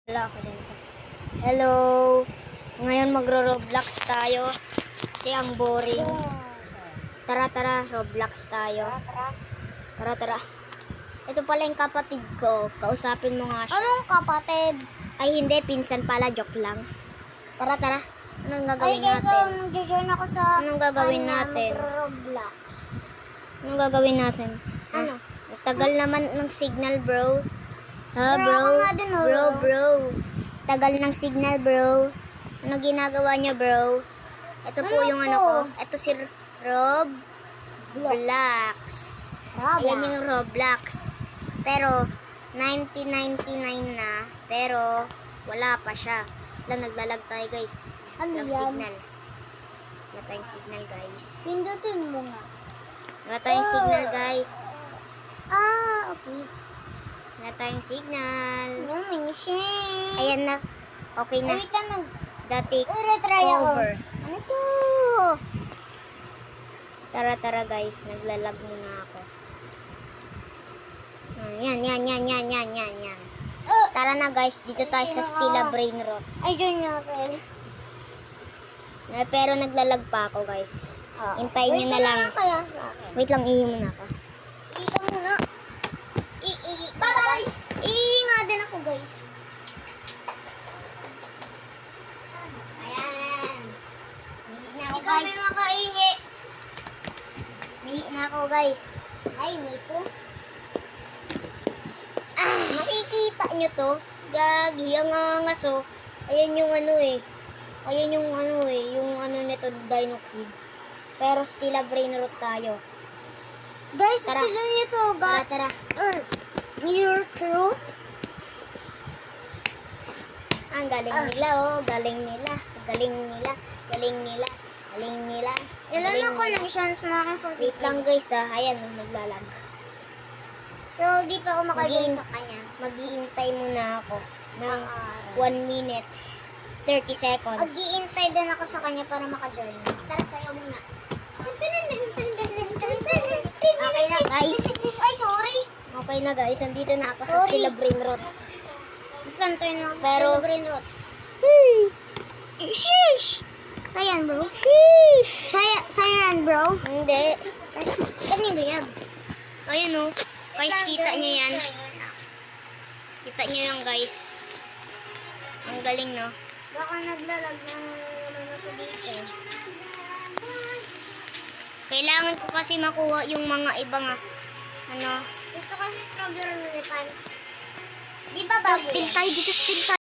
Wala ako din kasi. Hello! Ngayon magro-Roblox tayo. Kasi ang boring. Tara, Roblox tayo. Tara. Ito pala yung kapatid ko. Kausapin mo nga siya. Anong kapatid? Ay hindi, pinsan pala. Joke lang. Tara. Anong Ay gagawin guys, natin? join ako sa Anong gagawin natin? Roblox. Anong gagawin natin? Ano? Tagal naman ng signal, bro. Ha, Bro, ako nga din, oh. bro. Tagal ng signal, bro. Ano ginagawa niyo, bro? Ito po Ano yung to? ano ko. Ito si Roblox. Ayan yung Roblox. Pero, 1999 na. Pero, wala pa siya. Naglalag tayo, guys. Ano Ng yan? signal. Wala tayong signal, guys. Pindutin mo nga. Wala tayong signal, guys. Okay. Wala tayong signal. Yung mini-shake. Ayan na. Okay na. Wait lang. Dati Try ako. cover. Ano to? Tara guys. Naglalag muna ako. Yan. Tara na guys. Dito tayo sa Stila Brain Rot. Ay, join natin. Pero naglalag pa ako guys. Hintayin nyo na lang. Kaya sa akin. Wait lang. Ihi muna ako. Ika muna. Bye! Ihi nga din ako, guys. Ayan. Mihi na ako Ikaw may guys. makaihi. Mihi na ako guys. Ay, me too. Makikita nyo to. Gagi. Ang angaso. Ayan yung ano eh. Yung ano nito, Dino Kid. Pero Stila Brain Rot tayo. Guys, Tara. tignan niyo to. Tara. Your crew. Ang galing nila, oh. Galing nila. Ilan na connections mo akin for Wait lang guys, ah. Ayan, naglalag. So, di pa ako makajoin sa kanya. Mag-iintay muna ako ng 1 minute 30 seconds. Mag-iintay din ako sa kanya para makajoin. Tara, sayo muna. Okay na guys. Ay, sorry. Okay na guys, andito na ako sa Sorry. Stila Brain Rot. Kantay na ako sa Pero- Celebrate. Sheesh! Sayan, bro. Sheesh! Sayan, bro. Hindi. Kanino yan? Ayan oh. Guys, kita nyo yan. Kita nyo yan guys. Ang galing no. Baka naglalag na naman ako dito. Kailangan ko kasi makuha yung mga ibang ano. Gusto kasi strawberry lilipan. Di ba Still tayo dito, still tayo.